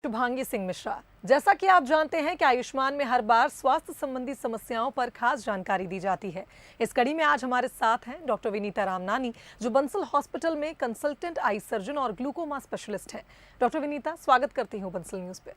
शुभांगी सिंह मिश्रा। जैसा कि आप जानते हैं कि आयुष्मान में हर बार स्वास्थ्य संबंधी समस्याओं पर खास जानकारी दी जाती है। इस कड़ी में आज हमारे साथ हैं डॉक्टर विनीता रामनानी, जो बंसल हॉस्पिटल में कंसल्टेंट आई सर्जन और ग्लूकोमा स्पेशलिस्ट हैं। डॉक्टर विनीता, स्वागत करती हूँ बंसल न्यूज पे।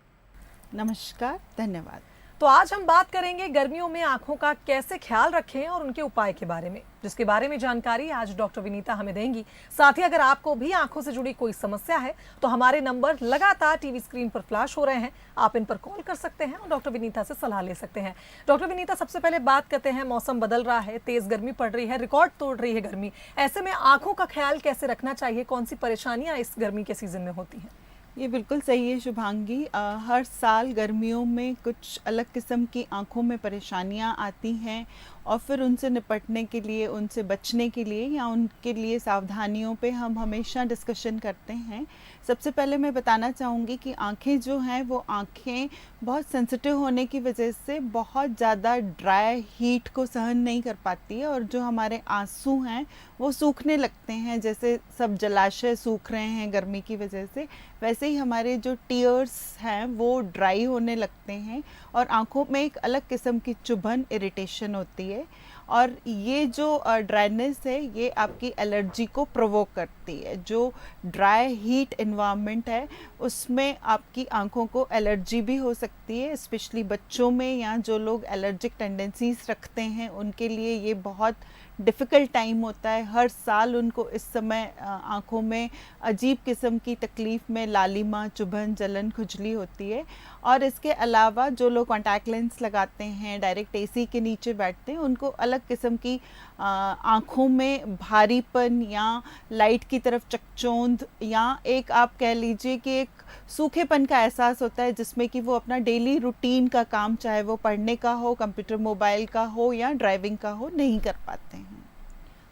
नमस्कार, धन्यवाद। तो आज हम बात करेंगे गर्मियों में आंखों का कैसे ख्याल रखें और उनके उपाय के बारे में, जिसके बारे में जानकारी आज डॉक्टर विनीता हमें देंगी। साथ ही अगर आपको भी आंखों से जुड़ी कोई समस्या है तो हमारे नंबर लगातार टीवी स्क्रीन पर फ्लैश हो रहे हैं, आप इन पर कॉल कर सकते हैं और डॉक्टर विनीता से सलाह ले सकते हैं। डॉक्टर विनीता, सबसे पहले बात करते हैं, मौसम बदल रहा है, तेज गर्मी पड़ रही है, रिकॉर्ड तोड़ रही है गर्मी। ऐसे में आंखों का ख्याल कैसे रखना चाहिए, कौन सी परेशानियां इस गर्मी के सीजन में होती हैं? ये बिल्कुल सही है शुभांगी। हर साल गर्मियों में कुछ अलग किस्म की आँखों में परेशानियाँ आती हैं और फिर उनसे निपटने के लिए, उनसे बचने के लिए या उनके लिए सावधानियों पे हम हमेशा डिस्कशन करते हैं। सबसे पहले मैं बताना चाहूँगी कि आँखें जो हैं वो आँखें बहुत सेंसिटिव होने की वजह से बहुत ज़्यादा ड्राई हीट को सहन नहीं कर पाती है और जो हमारे आंसू हैं वो सूखने लगते हैं। जैसे सब जलाशय सूख रहे हैं गर्मी की वजह से, वैसे ही हमारे जो टीयर्स हैं वो ड्राई होने लगते हैं और आँखों में एक अलग किस्म की चुभन, इरिटेशन होती है। और ये जो ड्राइनेस है ये आपकी एलर्जी को प्रोवोक करती है। जो ड्राई हीट इन्वायरमेंट है उसमें आपकी आंखों को एलर्जी भी हो सकती है, स्पेशली बच्चों में या जो लोग एलर्जिक टेंडेंसीज रखते हैं उनके लिए ये बहुत डिफ़िकल्ट टाइम होता है। हर साल उनको इस समय आँखों में अजीब किस्म की तकलीफ़ में लालिमा, चुभन, जलन, खुजली होती है। और इसके अलावा जो लोग कॉन्टैक्ट लेंस लगाते हैं, डायरेक्ट एसी के नीचे बैठते हैं, उनको अलग किस्म की आँखों में भारीपन या लाइट की तरफ चकचौंध या एक आप कह लीजिए कि एक सूखेपन का एहसास होता है, जिसमें कि वो अपना डेली रूटीन का काम, चाहे वो पढ़ने का हो, कंप्यूटर मोबाइल का हो या ड्राइविंग का हो, नहीं कर पाते हैं।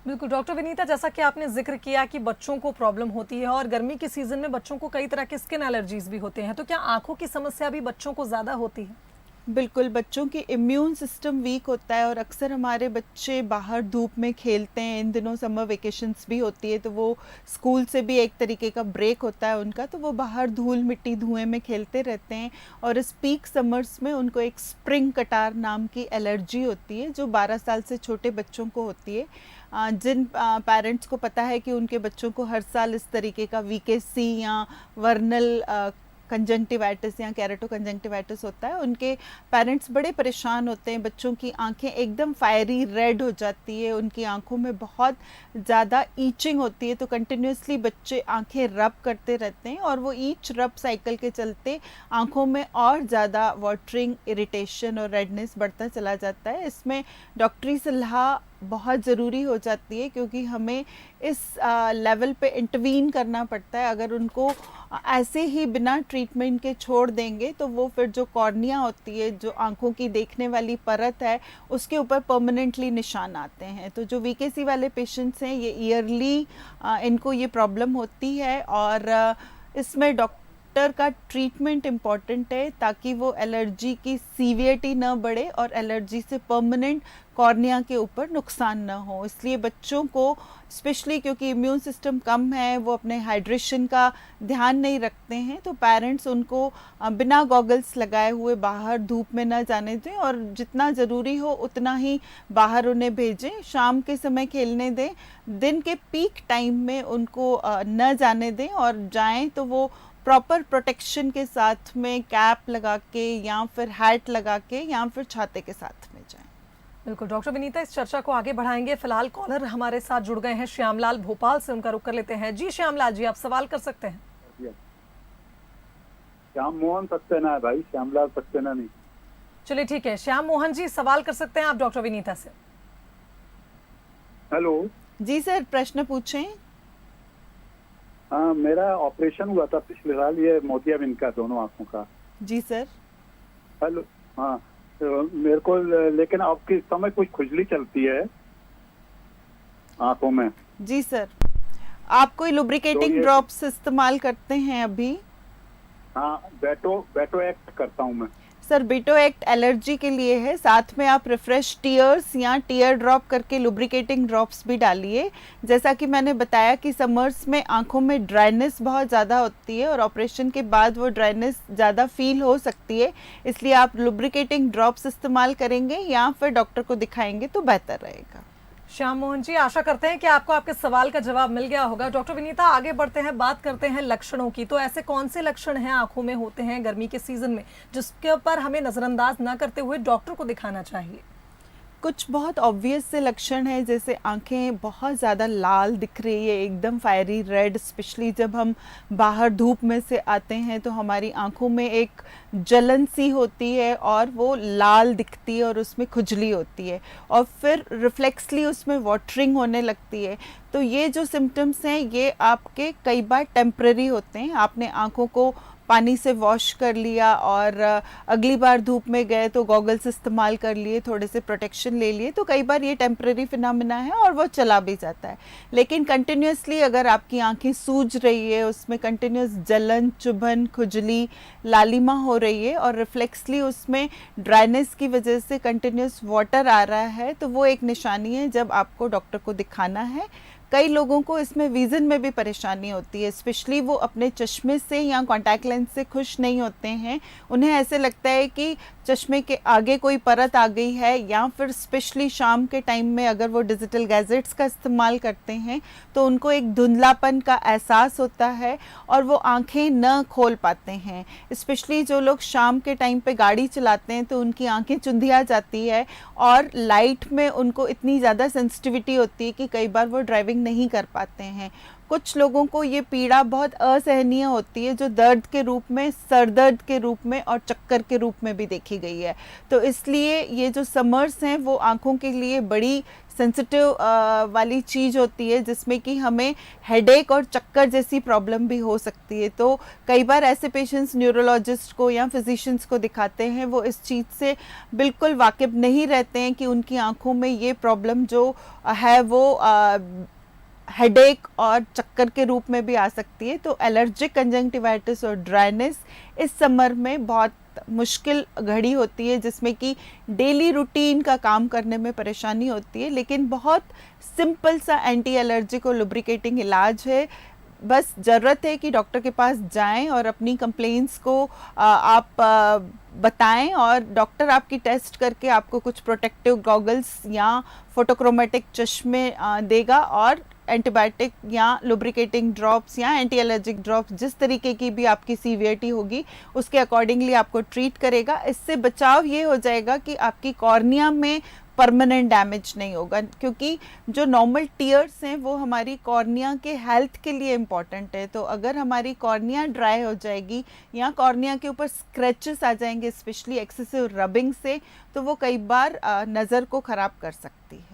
बिल्कुल डॉक्टर विनीता, जैसा कि आपने जिक्र किया कि बच्चों को प्रॉब्लम होती है और गर्मी के सीजन में बच्चों को कई तरह के स्किन एलर्जीज भी होते हैं, तो क्या आंखों की समस्या भी बच्चों को ज़्यादा होती है? बिल्कुल, बच्चों की इम्यून सिस्टम वीक होता है और अक्सर हमारे बच्चे बाहर धूप में खेलते हैं। इन दिनों समर वेकेशंस भी होती है तो वो स्कूल से भी एक तरीके का ब्रेक होता है उनका, तो वो बाहर धूल मिट्टी धुएं में खेलते रहते हैं और इस पीक समर्स में उनको एक स्प्रिंग कटार नाम की एलर्जी होती है जो 12 साल से छोटे बच्चों को होती है। जिन पेरेंट्स को पता है कि उनके बच्चों को हर साल इस तरीके का वीकेसी या वर्नल कंजंक्टिवाइटिस या कैरेटो कंजंक्टिवाइटिस होता है, उनके पेरेंट्स बड़े परेशान होते हैं। बच्चों की आंखें एकदम फायरी रेड हो जाती है, उनकी आंखों में बहुत ज़्यादा ईचिंग होती है, तो कंटिन्यूसली बच्चे आंखें रब करते रहते हैं और वो ईच रब साइकिल के चलते आंखों में और ज़्यादा वाटरिंग, इरिटेशन और रेडनेस बढ़ता चला जाता है। इसमें डॉक्टरी सलाह बहुत ज़रूरी हो जाती है क्योंकि हमें इस लेवल पे इंटरवीन करना पड़ता है। अगर उनको ऐसे ही बिना ट्रीटमेंट के छोड़ देंगे तो वो फिर जो कॉर्निया होती है, जो आंखों की देखने वाली परत है, उसके ऊपर परमानेंटली निशान आते हैं। तो जो वीकेसी वाले पेशेंट्स हैं ये ईयरली इनको ये प्रॉब्लम होती है और इसमें डॉक्टर का ट्रीटमेंट इम्पॉर्टेंट है ताकि वो एलर्जी की सीवियरिटी न बढ़े और एलर्जी से परमानेंट कॉर्निया के ऊपर नुकसान न हो। इसलिए बच्चों को स्पेशली क्योंकि इम्यून सिस्टम कम है, वो अपने हाइड्रेशन का ध्यान नहीं रखते हैं, तो पेरेंट्स उनको बिना गॉगल्स लगाए हुए बाहर धूप में न जाने दें और जितना ज़रूरी हो उतना ही बाहर उन्हें भेजें। शाम के समय खेलने दें, दिन के पीक टाइम में उनको न जाने दें और जाएं तो वो प्रॉपर प्रोटेक्शन के साथ में कैप लगा के या फिर हैट लगा के या फिर छाते के साथ में जाएं। बिल्कुल डॉक्टर विनीता, इस चर्चा को आगे बढ़ाएंगे। फिलहाल कॉलर हमारे साथ जुड़ गए हैं श्यामलाल भोपाल से, उनका रुख कर लेते हैं। जी श्यामलाल जी, आप सवाल कर सकते हैं। श्याम मोहन सक्सेना है भाई, श्यामलाल सक्सेना नहीं। चलिए ठीक है, श्याम मोहन जी सवाल कर सकते हैं आप डॉक्टर विनीता से। हेलो जी सर, प्रश्न पूछें। हाँ, मेरा ऑपरेशन हुआ था पिछले साल, ये मोतियाबिंद का, दोनों आंखों का। जी सर। हेलो, हाँ, तो मेरे को लेकिन अब के समय कुछ खुजली चलती है आंखों में। जी सर, आप कोई लुब्रिकेटिंग तो ड्रॉप्स इस्तेमाल करते हैं अभी? हाँ, बेटो एक्ट करता हूँ मैं। सर्बिटोएक्ट एलर्जी के लिए है, साथ में आप रिफ्रेश टीयर्स या टीयर ड्रॉप करके लुब्रिकेटिंग ड्रॉप्स भी डालिए। जैसा कि मैंने बताया कि समर्स में आंखों में ड्राइनेस बहुत ज़्यादा होती है और ऑपरेशन के बाद वो ड्राइनेस ज़्यादा फील हो सकती है, इसलिए आप लुब्रिकेटिंग ड्रॉप्स इस्तेमाल करेंगे या फिर डॉक्टर को दिखाएंगे तो बेहतर रहेगा। श्याम मोहन जी, आशा करते हैं कि आपको आपके सवाल का जवाब मिल गया होगा। डॉक्टर विनीता, आगे बढ़ते हैं, बात करते हैं लक्षणों की। तो ऐसे कौन से लक्षण हैं आंखों में होते हैं गर्मी के सीजन में जिसके ऊपर हमें नजरअंदाज न करते हुए डॉक्टर को दिखाना चाहिए? कुछ बहुत ऑब्वियस से लक्षण हैं, जैसे आंखें बहुत ज़्यादा लाल दिख रही है, एकदम फायरी रेड, स्पेशली जब हम बाहर धूप में से आते हैं तो हमारी आंखों में एक जलन सी होती है और वो लाल दिखती है और उसमें खुजली होती है और फिर रिफ्लेक्सली उसमें वाटरिंग होने लगती है। तो ये जो सिम्टम्स हैं ये आपके कई बार टेम्परेरी होते हैं। आपने आंखों को पानी से वॉश कर लिया और अगली बार धूप में गए तो गॉगल्स इस्तेमाल कर लिए, थोड़े से प्रोटेक्शन ले लिए, तो कई बार ये टेम्परेरी फिनोमेना है और वो चला भी जाता है। लेकिन कंटिन्यूसली अगर आपकी आंखें सूज रही है, उसमें कंटिन्यूस जलन, चुभन, खुजली, लालिमा हो रही है और रिफ्लेक्सली उसमें ड्राइनेस की वजह से कंटिन्यूस वाटर आ रहा है, तो वो एक निशानी है जब आपको डॉक्टर को दिखाना है। कई लोगों को इसमें विज़न में भी परेशानी होती है, स्पेशली वो अपने चश्मे से या कॉन्टैक्ट लेंस से खुश नहीं होते हैं। उन्हें ऐसे लगता है कि चश्मे के आगे कोई परत आ गई है, या फिर स्पेशली शाम के टाइम में अगर वो डिजिटल गैजेट्स का इस्तेमाल करते हैं तो उनको एक धुंधलापन का एहसास होता है और वो आंखें न खोल पाते हैं। स्पेशली जो लोग शाम के टाइम पे गाड़ी चलाते हैं तो उनकी आंखें चुंधिया जाती है और लाइट में उनको इतनी ज़्यादा सेंसिटिविटी होती है कि कई बार वो ड्राइविंग नहीं कर पाते हैं। कुछ लोगों को ये पीड़ा बहुत असहनीय होती है, जो दर्द के रूप में, सर दर्द के रूप में और चक्कर के रूप में भी देखी गई है। तो इसलिए ये जो समर्स हैं वो आंखों के लिए बड़ी सेंसिटिव वाली चीज़ होती है, जिसमें कि हमें हेडेक और चक्कर जैसी प्रॉब्लम भी हो सकती है। तो कई बार ऐसे पेशेंट्स न्यूरोलॉजिस्ट को या फिजिशियंस को दिखाते हैं, वो इस चीज़ से बिल्कुल वाकिफ नहीं रहते हैं कि उनकी आंखों में ये प्रॉब्लम जो है वो हेडेक और चक्कर के रूप में भी आ सकती है। तो एलर्जिक कंजंक्टिवाइटिस और ड्राइनेस इस समर में बहुत मुश्किल घड़ी होती है, जिसमें कि डेली रूटीन का काम करने में परेशानी होती है। लेकिन बहुत सिंपल सा एंटी एलर्जिक और लुब्रिकेटिंग इलाज है। बस ज़रूरत है कि डॉक्टर के पास जाएं और अपनी कंप्लेंट्स को आप बताएं और डॉक्टर आपकी टेस्ट करके आपको कुछ प्रोटेक्टिव गॉगल्स या फोटोक्रोमेटिक चश्मे देगा और एंटीबायोटिक या लुब्रिकेटिंग ड्रॉप्स या एंटी एलर्जिक ड्रॉप्स, जिस तरीके की भी आपकी सीवियरिटी होगी उसके अकॉर्डिंगली आपको ट्रीट करेगा। इससे बचाव ये हो जाएगा कि आपकी कॉर्निया में परमानेंट डैमेज नहीं होगा, क्योंकि जो नॉर्मल टीयर्स हैं वो हमारी कॉर्निया के हेल्थ के लिए इम्पॉर्टेंट है। तो अगर हमारी कॉर्निया ड्राई हो जाएगी या कॉर्निया के ऊपर स्क्रैचेस आ जाएंगे, स्पेशली एक्सेसिव रबिंग से, तो वो कई बार नज़र को ख़राब कर सकती है।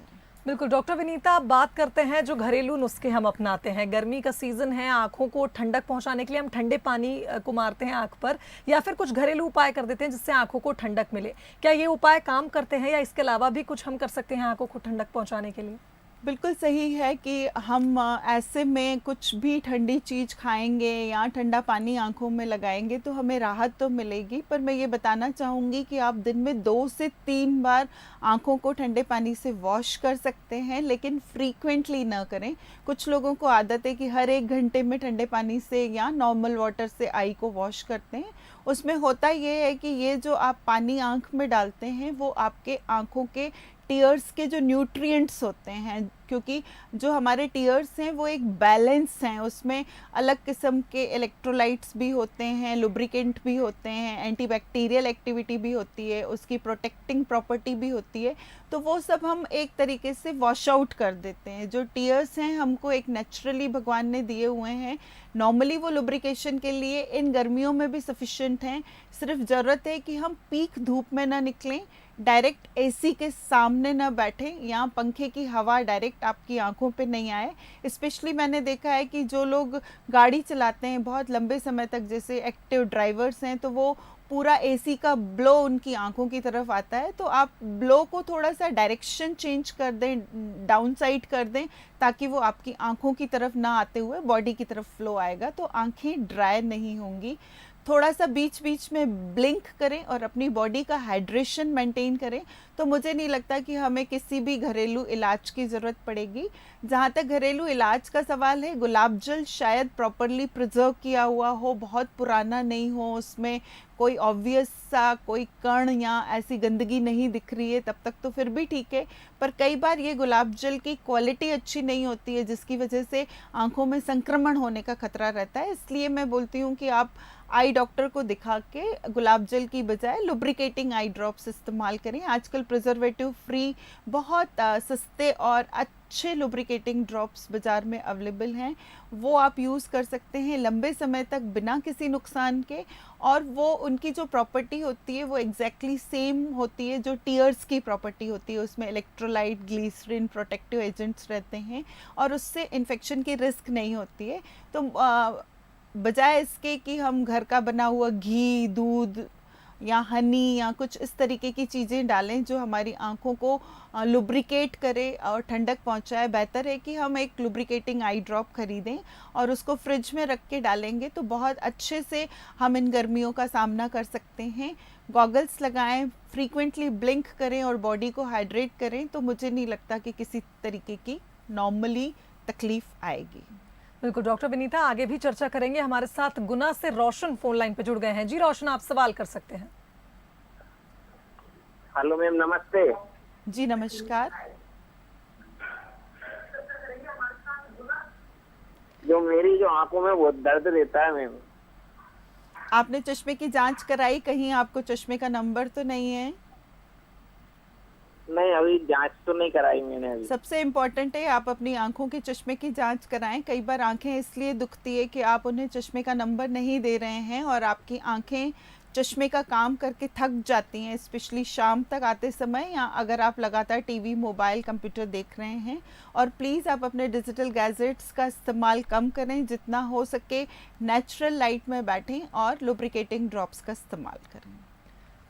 बिल्कुल डॉक्टर विनीता, आप बात करते हैं जो घरेलू नुस्खे हम अपनाते हैं। गर्मी का सीजन है, आंखों को ठंडक पहुंचाने के लिए हम ठंडे पानी को मारते हैं आंख पर, या फिर कुछ घरेलू उपाय कर देते हैं जिससे आंखों को ठंडक मिले। क्या ये उपाय काम करते हैं या इसके अलावा भी कुछ हम कर सकते हैं आंखों को ठंडक पहुंचाने के लिए? बिल्कुल सही है कि हम ऐसे में कुछ भी ठंडी चीज़ खाएंगे या ठंडा पानी आंखों में लगाएंगे तो हमें राहत तो मिलेगी, पर मैं ये बताना चाहूँगी कि आप दिन में 2 से 3 बार आंखों को ठंडे पानी से वॉश कर सकते हैं, लेकिन फ्रीक्वेंटली ना करें। कुछ लोगों को आदत है कि हर 1 घंटे में ठंडे पानी से या नॉर्मल वाटर से आई को वॉश करते हैं। उसमें होता ये है कि ये जो आप पानी आंख में डालते हैं वो आपके आंखों के टीयर्स के जो न्यूट्रिएंट्स होते हैं, क्योंकि जो हमारे टीयर्स हैं वो एक बैलेंस हैं, उसमें अलग किस्म के इलेक्ट्रोलाइट्स भी होते हैं, लुब्रिकेंट भी होते हैं, एंटीबैक्टीरियल एक्टिविटी भी होती है, उसकी प्रोटेक्टिंग प्रॉपर्टी भी होती है। तो वो सब हम एक तरीके से वॉश आउट कर देते हैं। जो टीयर्स हैं हमको एक नेचुरली भगवान ने दिए हुए हैं, नॉर्मली वो लुब्रिकेशन के लिए इन गर्मियों में भी सफिशिएंट हैं। सिर्फ ज़रूरत है कि हम पीक धूप में ना निकलें, डायरेक्ट एसी के सामने ना बैठें या पंखे की हवा डायरेक्ट आपकी आंखों पे नहीं आए। स्पेशली मैंने देखा है कि जो लोग गाड़ी चलाते हैं बहुत लंबे समय तक, जैसे एक्टिव ड्राइवर्स हैं, तो वो पूरा एसी का ब्लो उनकी आंखों की तरफ आता है। तो आप ब्लो को थोड़ा सा डायरेक्शन चेंज कर दें, डाउन साइड कर दें, ताकि वो आपकी आंखों की तरफ ना आते हुए बॉडी की तरफ फ्लो आएगा, तो आंखें ड्राई नहीं होंगी। थोड़ा सा बीच बीच में ब्लिंक करें और अपनी बॉडी का हाइड्रेशन मेंटेन करें, तो मुझे नहीं लगता कि हमें किसी भी घरेलू इलाज की ज़रूरत पड़ेगी। जहाँ तक घरेलू इलाज का सवाल है, गुलाब जल शायद प्रॉपरली प्रिजर्व किया हुआ हो, बहुत पुराना नहीं हो, उसमें कोई ऑब्वियस सा कोई कण या ऐसी गंदगी नहीं दिख रही है, तब तक तो फिर भी ठीक है। पर कई बार ये गुलाब जल की क्वालिटी अच्छी नहीं होती है, जिसकी वजह से आंखों में संक्रमण होने का खतरा रहता है। इसलिए मैं बोलती हूँ कि आप आई डॉक्टर को दिखा के गुलाब जल की बजाय लुब्रिकेटिंग आई ड्रॉप्स इस्तेमाल करें। आजकल प्रिजर्वेटिव फ्री बहुत सस्ते और अच्छे लुब्रिकेटिंग ड्रॉप्स बाज़ार में अवेलेबल हैं, वो आप यूज़ कर सकते हैं लंबे समय तक बिना किसी नुकसान के। और वो उनकी जो प्रॉपर्टी होती है वो एग्जैक्टली सेम होती है जो टीयर्स की प्रॉपर्टी होती है। उसमें इलेक्ट्रोलाइट, ग्लिसरीन, प्रोटेक्टिव एजेंट्स रहते हैं और उससे इन्फेक्शन की रिस्क नहीं होती है। तो बजाय इसके कि हम घर का बना हुआ घी, दूध या हनी या कुछ इस तरीके की चीज़ें डालें जो हमारी आँखों को लुब्रिकेट करे और ठंडक पहुँचाए, बेहतर है कि हम एक लुब्रिकेटिंग आई ड्रॉप खरीदें और उसको फ्रिज में रख के डालेंगे तो बहुत अच्छे से हम इन गर्मियों का सामना कर सकते हैं। गॉगल्स लगाएं, फ्रीक्वेंटली ब्लिंक करें और बॉडी को हाइड्रेट करें, तो मुझे नहीं लगता कि किसी तरीके की नॉर्मली तकलीफ़ आएगी। बिल्कुल डॉक्टर विनीता, आगे भी चर्चा करेंगे। हमारे साथ गुना से रोशन फोन लाइन पे जुड़ गए हैं। जी रोशन, आप सवाल कर सकते हैं। हेलो मैम, नमस्ते। जी नमस्कार। जो मेरी जो आंखों में बहुत दर्द रहता है मैम। आपने चश्मे की जांच कराई? कहीं आपको चश्मे का नंबर तो नहीं है? नहीं, अभी जांच तो नहीं कराई मैंने अभी। सबसे इम्पॉर्टेंट है आप अपनी आंखों के चश्मे की जांच कराएं। कई बार आंखें इसलिए दुखती है कि आप उन्हें चश्मे का नंबर नहीं दे रहे हैं और आपकी आंखें चश्मे का काम करके थक जाती हैं, स्पेशली शाम तक आते समय, या अगर आप लगातार टीवी, मोबाइल, कंप्यूटर देख रहे हैं। और प्लीज़ आप अपने डिजिटल गैजेट्स का इस्तेमाल कम करें, जितना हो सके नेचुरल लाइट में बैठें और लुब्रिकेटिंग ड्रॉप्स का इस्तेमाल करें।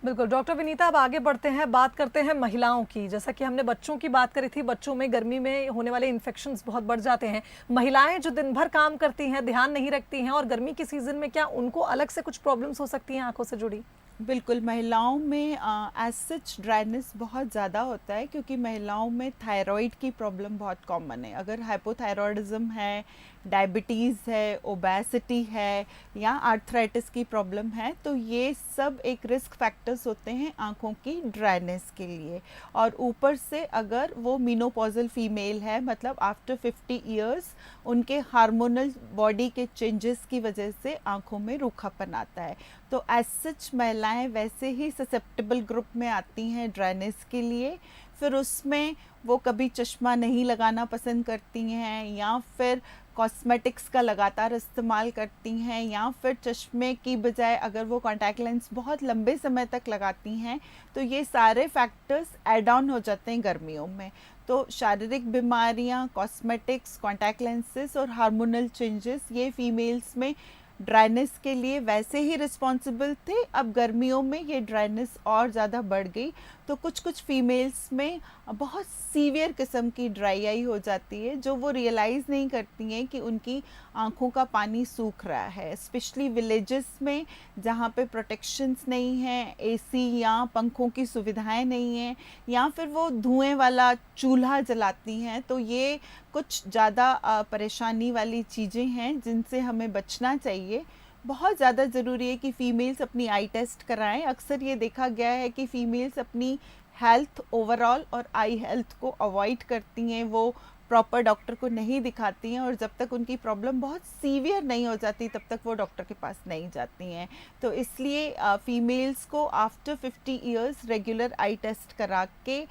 बिल्कुल डॉक्टर विनीता, अब आगे बढ़ते हैं, बात करते हैं महिलाओं की। जैसा कि हमने बच्चों की बात करी थी, बच्चों में गर्मी में होने वाले इन्फेक्शंस बहुत बढ़ जाते हैं। महिलाएं जो दिन भर काम करती हैं, ध्यान नहीं रखती हैं, और गर्मी के सीजन में क्या उनको अलग से कुछ प्रॉब्लम्स हो सकती हैं आंखों से जुड़ी? बिल्कुल, महिलाओं में एज सच ड्राइनेस बहुत ज़्यादा होता है क्योंकि महिलाओं में थायराइड की प्रॉब्लम बहुत कॉमन है। अगर हाइपोथायरॉयडिज्म है, डायबिटीज़ है, ओबेसिटी है या आर्थराइटिस की प्रॉब्लम है, तो ये सब एक रिस्क फैक्टर्स होते हैं आँखों की ड्राइनेस के लिए। और ऊपर से अगर वो मेनोपॉजल फीमेल है, मतलब आफ्टर 50 इयर्स, उनके हार्मोनल बॉडी के चेंजेस की वजह से आँखों में रूखापन आता है। तो एज सच महिलाएं वैसे ही ससेप्टेबल ग्रुप में आती हैं ड्राइनेस के लिए। फिर उसमें वो कभी चश्मा नहीं लगाना पसंद करती हैं, या फिर कॉस्मेटिक्स का लगातार इस्तेमाल करती हैं, या फिर चश्मे की बजाय अगर वो कॉन्टैक्ट लेंस बहुत लंबे समय तक लगाती हैं, तो ये सारे फैक्टर्स ऐड ऑन हो जाते हैं गर्मियों में। तो शारीरिक बीमारियां, कॉस्मेटिक्स, कॉन्टैक्ट लेंसेज और हार्मोनल चेंजेस, ये फीमेल्स में ड्राइनेस के लिए वैसे ही रिस्पॉन्सिबल थे। अब गर्मियों में ये ड्राइनेस और ज़्यादा बढ़ गई, तो कुछ कुछ फीमेल्स में बहुत सीवियर किस्म की ड्राई आई हो जाती है, जो वो रियलाइज़ नहीं करती हैं कि उनकी आँखों का पानी सूख रहा है। स्पेशली विलेजेस में जहाँ पे प्रोटेक्शंस नहीं हैं, एसी या पंखों की सुविधाएं नहीं हैं, या फिर वो धुएं वाला चूल्हा जलाती हैं, तो ये कुछ ज़्यादा परेशानी वाली चीज़ें हैं जिनसे हमें बचना चाहिए। बहुत ज़्यादा ज़रूरी है कि फ़ीमेल्स अपनी आई टेस्ट कराएं। अक्सर ये देखा गया है कि फ़ीमेल्स अपनी हेल्थ ओवरऑल और आई हेल्थ को अवॉइड करती हैं, वो प्रॉपर डॉक्टर को नहीं दिखाती हैं, और जब तक उनकी प्रॉब्लम बहुत सीवियर नहीं हो जाती तब तक वो डॉक्टर के पास नहीं जाती हैं। तो इसलिए फ़ीमेल्स को आफ्टर 50 इयर्स रेगुलर आई टेस्ट करा के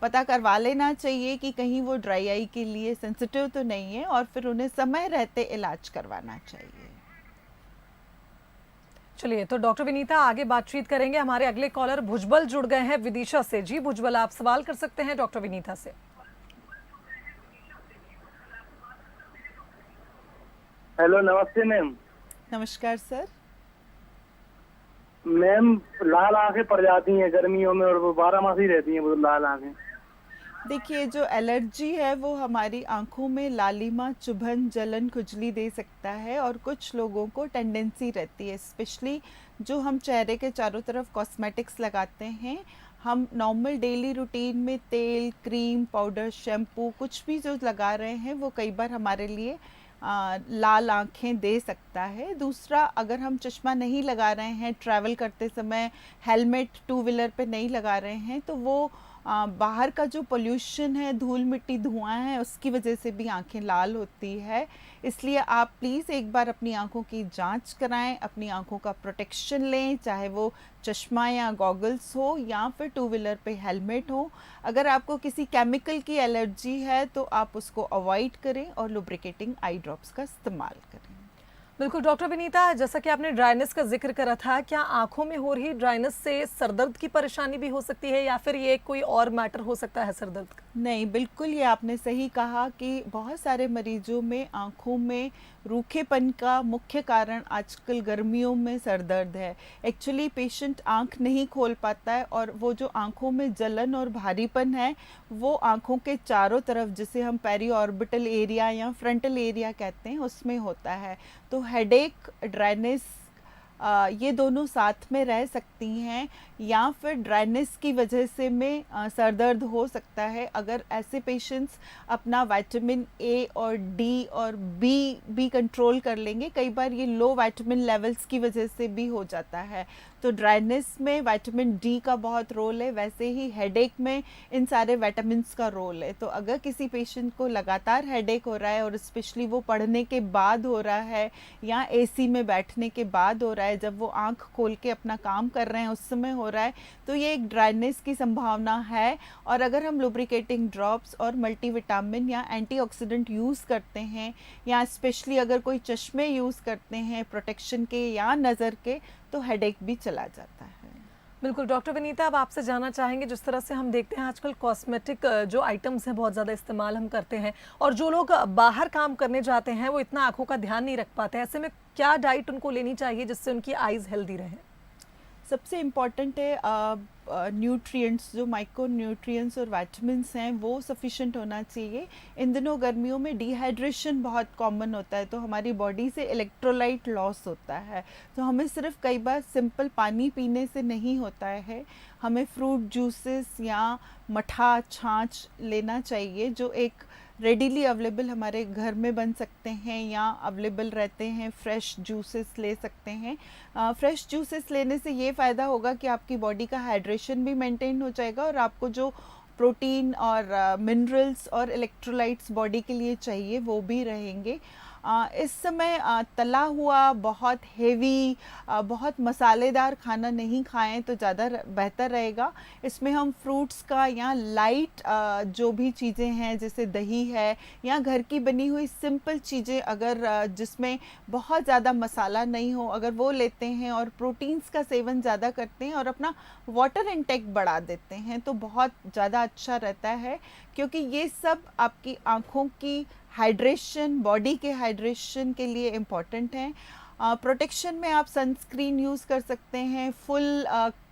पता करवा लेना चाहिए कि कहीं वो ड्राई आई के लिए सेंसिटिव तो नहीं है, और फिर उन्हें समय रहते इलाज करवाना चाहिए। चलिए, तो डॉक्टर विनीता आगे बातचीत करेंगे। हमारे अगले कॉलर भुजबल जुड़ गए हैं विदिशा से। जी भुजबल, आप सवाल कर सकते हैं डॉक्टर विनीता से। हेलो, नमस्ते मैम। नमस्कार सर। मैम, लाल आंखें पड़ जाती हैं गर्मियों में और वो 12 मास ही रहती हैं वो लाल आंखें। देखिए, जो एलर्जी है वो हमारी आँखों में लालिमा, चुभन, जलन, खुजली दे सकता है और कुछ लोगों को टेंडेंसी रहती है, स्पेशली जो हम चेहरे के चारों तरफ कॉस्मेटिक्स लगाते हैं, हम नॉर्मल डेली रूटीन में तेल, क्रीम, पाउडर, शैम्पू कुछ भी जो लगा रहे हैं वो कई बार हमारे लिए लाल आँखें दे सकता है। दूसरा, अगर हम चश्मा नहीं लगा रहे हैं, ट्रैवल करते समय हेलमेट टू व्हीलर पे नहीं लगा रहे हैं, तो वो बाहर का जो पोल्यूशन है, धूल मिट्टी धुआं है, उसकी वजह से भी आंखें लाल होती है। इसलिए आप प्लीज़ एक बार अपनी आंखों की जांच कराएं, अपनी आंखों का प्रोटेक्शन लें, चाहे वो चश्मा या गॉगल्स हो या फिर टू व्हीलर पे हेलमेट हो। अगर आपको किसी केमिकल की एलर्जी है तो आप उसको अवॉइड करें और लुब्रिकेटिंग आई ड्रॉप्स का इस्तेमाल करें। बिल्कुल डॉक्टर विनीता, जैसा कि आपने ड्राइनेस का जिक्र करा था, क्या आंखों में हो रही ड्राइनेस से सरदर्द की परेशानी भी हो सकती है या फिर ये कोई और मैटर हो सकता है सरदर्द का? नहीं, बिल्कुल ये आपने सही कहा कि बहुत सारे मरीजों में आँखों में रूखेपन का मुख्य कारण आजकल गर्मियों में सर दर्द है। एक्चुअली पेशेंट आँख नहीं खोल पाता है और वो जो आँखों में जलन और भारीपन है वो आँखों के चारों तरफ, जिसे हम पेरी ऑर्बिटल एरिया या फ्रंटल एरिया कहते हैं, उसमें होता है। तो हेडेक, ड्राइनेस ये दोनों साथ में रह सकती हैं या फिर ड्राइनेस की वजह से में सर दर्द हो सकता है। अगर ऐसे पेशेंट्स अपना विटामिन ए और डी और बी भी कंट्रोल कर लेंगे, कई बार ये लो विटामिन लेवल्स की वजह से भी हो जाता है। तो ड्राइनेस में विटामिन डी का बहुत रोल है, वैसे ही हेडेक में इन सारे विटामिन्स का रोल है। तो अगर किसी पेशेंट को लगातार हेडेक हो रहा है और स्पेशली वो पढ़ने के बाद हो रहा है या एसी में बैठने के बाद हो रहा है, जब वो आंख खोल के अपना काम कर रहे हैं उस समय हो रहा है, तो ये एक ड्राइनेस की संभावना है। और अगर हम लुब्रिकेटिंग ड्रॉप्स और मल्टीविटामिन या एंटीऑक्सीडेंट यूज़ करते हैं या स्पेशली अगर कोई चश्मे यूज़ करते हैं प्रोटेक्शन के या नज़र के, तो हेडेक भी चला जाता है। बिल्कुल डॉक्टर विनीता, अब आपसे जानना चाहेंगे, जिस तरह से हम देखते हैं आजकल कॉस्मेटिक जो आइटम्स हैं बहुत ज़्यादा इस्तेमाल हम करते हैं और जो लोग बाहर काम करने जाते हैं वो इतना आंखों का ध्यान नहीं रख पाते, ऐसे में क्या डाइट उनको लेनी चाहिए जिससे उनकी आईज हेल्दी रहें? सबसे इम्पॉर्टेंट है न्यूट्रिएंट्स, जो माइक्रो न्यूट्रिएंट्स और विटामिन्स हैं वो सफिशिएंट होना चाहिए। इन दिनों गर्मियों में डिहाइड्रेशन बहुत कॉमन होता है, तो हमारी बॉडी से इलेक्ट्रोलाइट लॉस होता है। तो हमें सिर्फ कई बार सिंपल पानी पीने से नहीं होता है, हमें फ्रूट जूसेस या मठा, छाछ लेना चाहिए जो एक रेडीली अवेलेबल हमारे घर में बन सकते हैं या अवेलेबल रहते हैं। फ्रेश जूसेस ले सकते हैं। फ्रेश जूसेस लेने से ये फ़ायदा होगा कि आपकी बॉडी का हाइड्रेशन भी मेंटेन हो जाएगा और आपको जो प्रोटीन और मिनरल्स और इलेक्ट्रोलाइट्स बॉडी के लिए चाहिए वो भी रहेंगे। इस समय तला हुआ, बहुत हेवी, बहुत मसालेदार खाना नहीं खाएं तो ज़्यादा बेहतर रहेगा। इसमें हम फ्रूट्स का या लाइट जो भी चीज़ें हैं जैसे दही है या घर की बनी हुई सिंपल चीज़ें, अगर जिसमें बहुत ज़्यादा मसाला नहीं हो, अगर वो लेते हैं और प्रोटीन्स का सेवन ज़्यादा करते हैं और अपना वाटर इंटेक बढ़ा देते हैं तो बहुत ज़्यादा अच्छा रहता है, क्योंकि ये सब आपकी आँखों की हाइड्रेशन, बॉडी के हाइड्रेशन के लिए इम्पॉर्टेंट है। प्रोटेक्शन में आप सनस्क्रीन यूज़ कर सकते हैं, फुल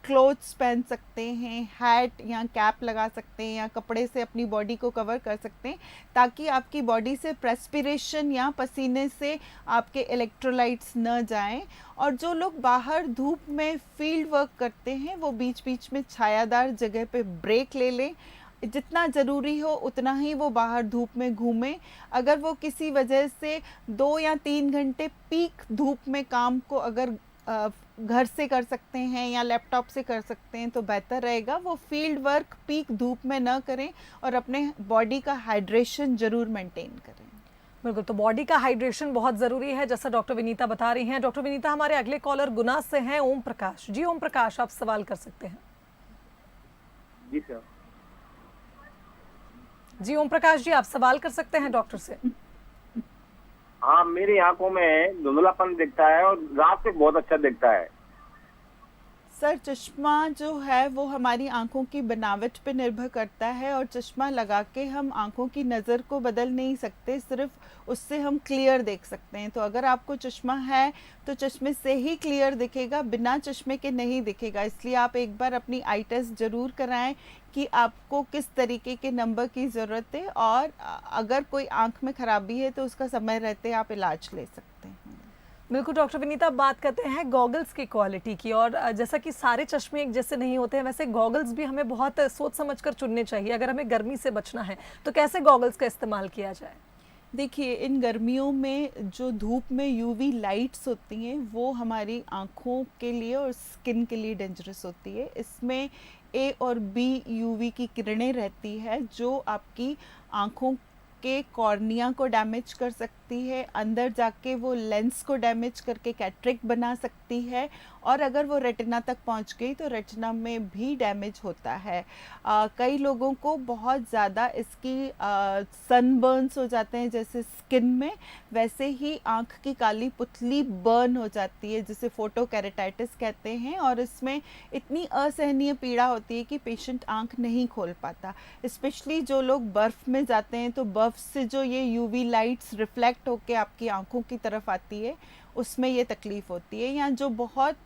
क्लोथ्स पहन सकते हैं, हैट या कैप लगा सकते हैं या कपड़े से अपनी बॉडी को कवर कर सकते हैं ताकि आपकी बॉडी से प्रेस्पिरेशन या पसीने से आपके इलेक्ट्रोलाइट्स न जाएं। और जो लोग बाहर धूप में फील्ड वर्क करते हैं वो बीच बीच में छायादार जगह पे ब्रेक ले लें, जितना ज़रूरी हो उतना ही वो बाहर धूप में घूमें। अगर वो किसी वजह से 2 या 3 घंटे पीक धूप में काम को अगर घर से कर सकते हैं या लैपटॉप से कर सकते हैं तो बेहतर रहेगा। वो फील्ड वर्क पीक धूप में न करें और अपने बॉडी का हाइड्रेशन ज़रूर मेंटेन करें। बिल्कुल, तो बॉडी का हाइड्रेशन बहुत ज़रूरी है, जैसा डॉक्टर विनीता बता रही हैं। डॉक्टर विनीता, हमारे अगले कॉलर गुना से हैं ओम प्रकाश जी। ओम प्रकाश, आप सवाल कर सकते हैं। जी सर। जी ओम प्रकाश जी, आप सवाल कर सकते हैं डॉक्टर से। हाँ, मेरी आंखों में धुंधलापन दिखता है और रात में बहुत अच्छा दिखता है। सर चश्मा जो है वो हमारी आंखों की बनावट पे निर्भर करता है, और चश्मा लगा के हम आंखों की नज़र को बदल नहीं सकते, सिर्फ उससे हम क्लियर देख सकते हैं। तो अगर आपको चश्मा है तो चश्मे से ही क्लियर दिखेगा, बिना चश्मे के नहीं दिखेगा। इसलिए आप एक बार अपनी आई टेस्ट ज़रूर कराएं कि आपको किस तरीके के नंबर की ज़रूरत है, और अगर कोई आंख में ख़राबी है तो उसका समय रहते आप इलाज ले सकते हैं। बिल्कुल डॉक्टर विनीता, बात करते हैं गॉगल्स की क्वालिटी की। और जैसा कि सारे चश्मे एक जैसे नहीं होते हैं, वैसे गॉगल्स भी हमें बहुत सोच समझकर चुनने चाहिए। अगर हमें गर्मी से बचना है तो कैसे गॉगल्स का इस्तेमाल किया जाए? देखिए, इन गर्मियों में जो धूप में यूवी लाइट्स होती हैं वो हमारी आँखों के लिए और स्किन के लिए डेंजरस होती है। इसमें ए और बी यूवी की किरणें रहती है जो आपकी आँखों के कॉर्निया को डैमेज कर सकती है, अंदर जाके वो लेंस को डैमेज करके कैटरेक्ट बना सकती है, और अगर वो रेटिना तक पहुंच गई तो रेटिना में भी डैमेज होता है। कई लोगों को बहुत ज़्यादा इसकी सनबर्न्स हो जाते हैं, जैसे स्किन में, वैसे ही आँख की काली पुतली बर्न हो जाती है, जिसे फोटोकेरेटाइटिस कहते हैं, और इसमें इतनी असहनीय पीड़ा होती है कि पेशेंट आँख नहीं खोल पाता। स्पेशली जो लोग बर्फ़ में जाते हैं तो बर्फ़ से जो ये यूवी लाइट्स रिफ्लेक्ट होके आपकी आँखों की तरफ आती है, उसमें ये तकलीफ़ होती है। या जो बहुत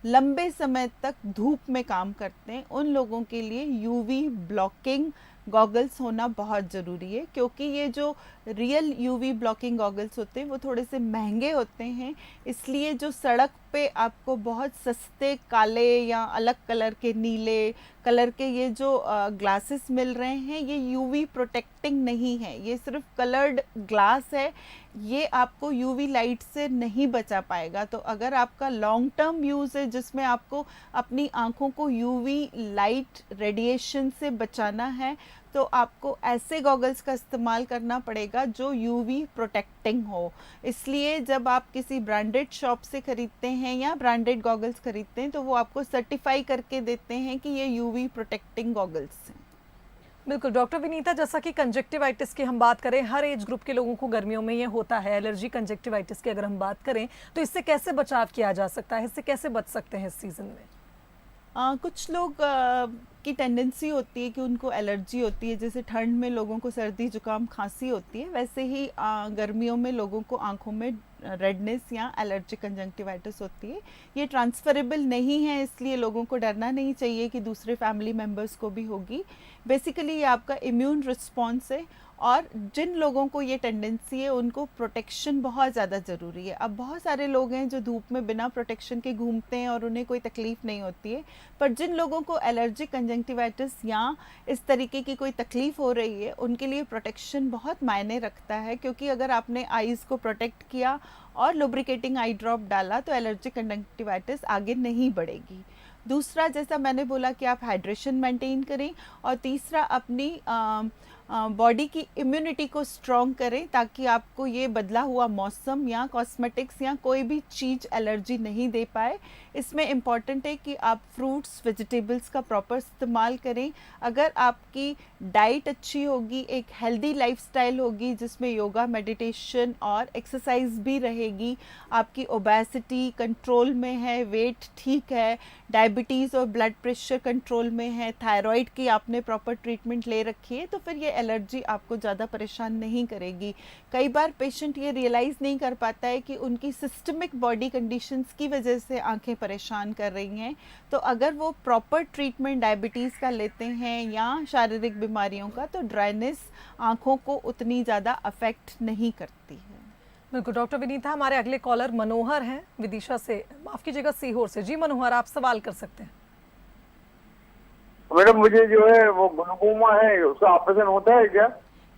लंबे समय तक धूप में काम करते हैं, उन लोगों के लिए यूवी ब्लॉकिंग गॉगल्स होना बहुत ज़रूरी है, क्योंकि ये जो रियल यूवी ब्लॉकिंग गॉगल्स होते हैं वो थोड़े से महंगे होते हैं। इसलिए जो सड़क पे आपको बहुत सस्ते काले या अलग कलर के, नीले कलर के ये जो ग्लासेस मिल रहे हैं, ये यूवी प्रोटेक्टिंग नहीं है, ये सिर्फ कलर्ड ग्लास है, ये आपको यूवी लाइट से नहीं बचा पाएगा। तो अगर आपका लॉन्ग टर्म यूज़ है जिसमें आपको अपनी आँखों को यूवी लाइट रेडिएशन से बचाना है, तो आपको ऐसे गॉगल्स का इस्तेमाल करना पड़ेगा जो यूवी प्रोटेक्टिंग हो। इसलिए जब आप किसी ब्रांडेड शॉप से ख़रीदते हैं या ब्रांडेड गॉगल्स ख़रीदते हैं तो वो आपको सर्टिफाई करके देते हैं कि ये यूवी प्रोटेक्टिंग गॉगल्स हैं। बिल्कुल डॉक्टर विनीता, जैसा कि कंजक्टिवाइटिस की हम बात करें, हर एज ग्रुप के लोगों को गर्मियों में ये होता है। एलर्जी कंजक्टिवाइटिस की अगर हम बात करें तो इससे कैसे बचाव किया जा सकता है, इससे कैसे बच सकते हैं इस सीज़न में? कुछ लोग की टेंडेंसी होती है कि उनको एलर्जी होती है, जैसे ठंड में लोगों को सर्दी जुकाम खांसी होती है, वैसे ही गर्मियों में लोगों को आंखों में रेडनेस या एलर्जिक कंजंक्टिवाइटिस होती है। ये ट्रांसफरेबल नहीं है, इसलिए लोगों को डरना नहीं चाहिए कि दूसरे फैमिली मेम्बर्स को भी होगी। बेसिकली ये आपका इम्यून रिस्पॉन्स है, और जिन लोगों को ये टेंडेंसी है उनको प्रोटेक्शन बहुत ज़्यादा ज़रूरी है। अब बहुत सारे लोग हैं जो धूप में बिना प्रोटेक्शन के घूमते हैं और उन्हें कोई तकलीफ़ नहीं होती है, पर जिन लोगों को एलर्जिक कंजंक्टिवाइटिस या इस तरीके की कोई तकलीफ़ हो रही है, उनके लिए प्रोटेक्शन बहुत मायने रखता है, क्योंकि अगर आपने आईज़ को प्रोटेक्ट किया और लुब्रिकेटिंग आई ड्रॉप डाला तो एलर्जिक कंजंक्टिवाइटिस आगे नहीं बढ़ेगी। दूसरा, जैसा मैंने बोला कि आप हाइड्रेशन मेंटेन करें, और तीसरा अपनी बॉडी की इम्यूनिटी को स्ट्रॉन्ग करें, ताकि आपको ये बदला हुआ मौसम या कॉस्मेटिक्स या कोई भी चीज़ एलर्जी नहीं दे पाए। इसमें इम्पॉर्टेंट है कि आप फ्रूट्स वेजिटेबल्स का प्रॉपर इस्तेमाल करें। अगर आपकी डाइट अच्छी होगी, एक हेल्दी लाइफस्टाइल होगी जिसमें योगा, मेडिटेशन और एक्सरसाइज भी रहेगी, आपकी ओबेसिटी कंट्रोल में है, वेट ठीक है, डायबिटीज़ और ब्लड प्रेशर कंट्रोल में है, थायराइड की आपने प्रॉपर ट्रीटमेंट ले रखी है, तो फिर ये एलर्जी आपको ज़्यादा परेशान नहीं करेगी। कई बार पेशेंट ये रियलाइज़ नहीं कर पाता है कि उनकी सिस्टमिक बॉडी कंडीशंस की वजह से आंखें परेशान कर रही हैं। तो अगर वो प्रॉपर ट्रीटमेंट डायबिटीज़ का लेते हैं या शारीरिक बीमारियों का, तो ड्राइनेस आंखों को उतनी ज़्यादा अफेक्ट नहीं करती है। बिल्कुल डॉक्टर विनीता, हमारे अगले कॉलर मनोहर हैं विदिशा से, माफ़ कीजिएगा सीहोर से। जी मनोहर, आप सवाल कर सकते हैं। मैडम, मुझे जो है वो ग्लूकोमा है, उसका ऑपरेशन होता है क्या?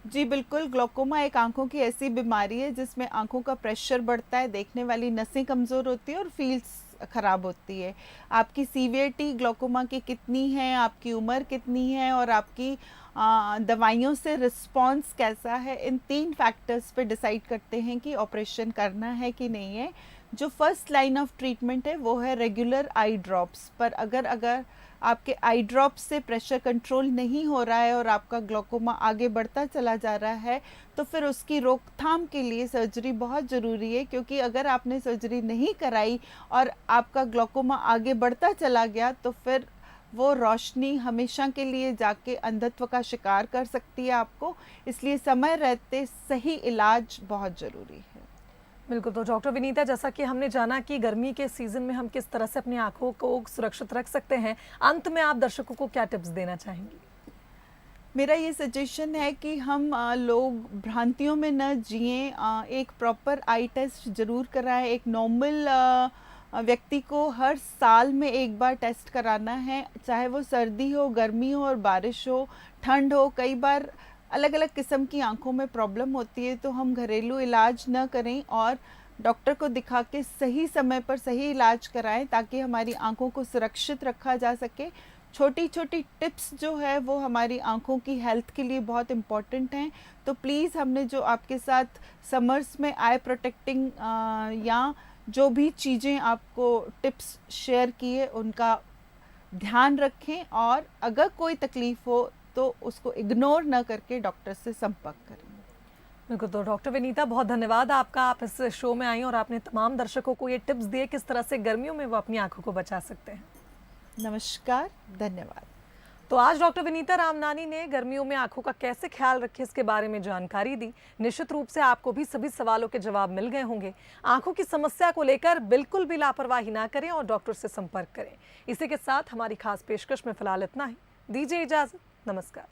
जी बिल्कुल, ग्लोकोमा एक आंखों की ऐसी बीमारी है जिसमें आंखों का प्रेशर बढ़ता है, देखने वाली नसें कमज़ोर होती है और फील्ड्स ख़राब होती है। आपकी सीवियरिटी ग्लोकोमा की कितनी है, आपकी उम्र कितनी है और आपकी दवाइयों से रिस्पॉन्स कैसा है, इन 3 फैक्टर्स पे डिसाइड करते हैं कि ऑपरेशन करना है कि नहीं है। जो फर्स्ट लाइन ऑफ ट्रीटमेंट है वो है रेगुलर आई ड्रॉप्स। पर अगर आपके आई ड्रॉप्स से प्रेशर कंट्रोल नहीं हो रहा है और आपका ग्लोकोमा आगे बढ़ता चला जा रहा है तो फिर उसकी रोकथाम के लिए सर्जरी बहुत ज़रूरी है, क्योंकि अगर आपने सर्जरी नहीं कराई और आपका ग्लोकोमा आगे बढ़ता चला गया तो फिर वो रोशनी हमेशा के लिए जाके अंधत्व का शिकार कर सकती है आपको। इसलिए समय रहते सही इलाज बहुत ज़रूरी है। बिल्कुल। तो डॉक्टर विनीता, जैसा कि हमने जाना कि गर्मी के सीजन में हम किस तरह से अपनी आंखों को सुरक्षित रख सकते हैं, अंत में आप दर्शकों को क्या टिप्स देना चाहेंगी? मेरा ये सजेशन है कि हम लोग भ्रांतियों में न जिएं, एक प्रॉपर आई टेस्ट ज़रूर कराएं। एक नॉर्मल व्यक्ति को हर साल में एक बार टेस्ट कराना है, चाहे वो सर्दी हो, गर्मी हो और बारिश हो, ठंड हो। कई बार अलग अलग किस्म की आंखों में प्रॉब्लम होती है, तो हम घरेलू इलाज न करें और डॉक्टर को दिखा के सही समय पर सही इलाज कराएं, ताकि हमारी आंखों को सुरक्षित रखा जा सके। छोटी छोटी टिप्स जो है वो हमारी आंखों की हेल्थ के लिए बहुत इम्पॉर्टेंट हैं। तो प्लीज़ हमने जो आपके साथ समर्स में आई प्रोटेक्टिंग या जो भी चीज़ें आपको टिप्स शेयर किए उनका ध्यान रखें, और अगर कोई तकलीफ़ हो तो उसको इग्नोर न करके डॉक्टर से संपर्क करें। बिल्कुल। तो डॉक्टर विनीता, बहुत धन्यवाद आपका, आप इस शो में आई और आपने तमाम दर्शकों को ये टिप्स दिए किस तरह से गर्मियों में वो अपनी आंखों को बचा सकते हैं। नमस्कार, धन्यवाद। तो आज डॉक्टर विनीता रामनानी ने गर्मियों में आंखों का कैसे ख्याल रखें इसके बारे में जानकारी दी। निश्चित रूप से आपको भी सभी सवालों के जवाब मिल गए होंगे। आंखों की समस्या को लेकर बिल्कुल भी लापरवाही ना करें और डॉक्टर से संपर्क करें। इसी के साथ हमारी खास पेशकश में फिलहाल इतना ही। दीजिए इजाजत। नमस्कार।